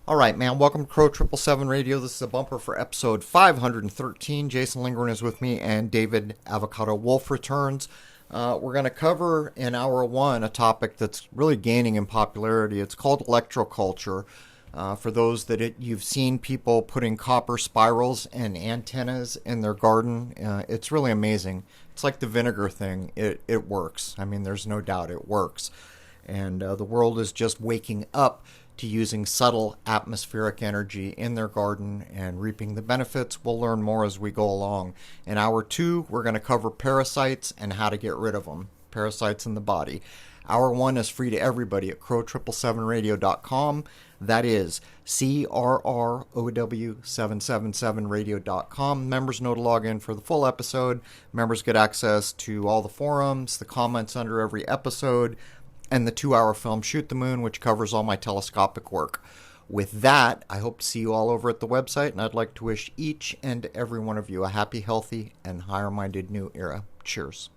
All right, man. Welcome to Crow 777 Radio. This is a bumper for episode 513. Jason Lingren is with me, and David Avocado Wolf returns. We're going to cover in hour one a topic that's really gaining in popularity. It's called electroculture. For those that you've seen people putting copper spirals and antennas in their garden, it's really amazing. It's like the vinegar thing. It works. I mean, there's no doubt it works. And the world is just waking up to using subtle atmospheric energy in their garden and reaping the benefits. We'll learn more as we go along. In hour two, we're going to cover parasites and how to get rid of them. Parasites in the body. Hour one is free to everybody at crow777radio.com. That is CRROW777radio.com. Members know to log in for the full episode. Members get access to all the forums, the comments under every episode, and the 2-hour film Shoot the Moon, which covers all my telescopic work. With that, I hope to see you all over at the website, and I'd like to wish each and every one of you a happy, healthy, and higher-minded new era. Cheers.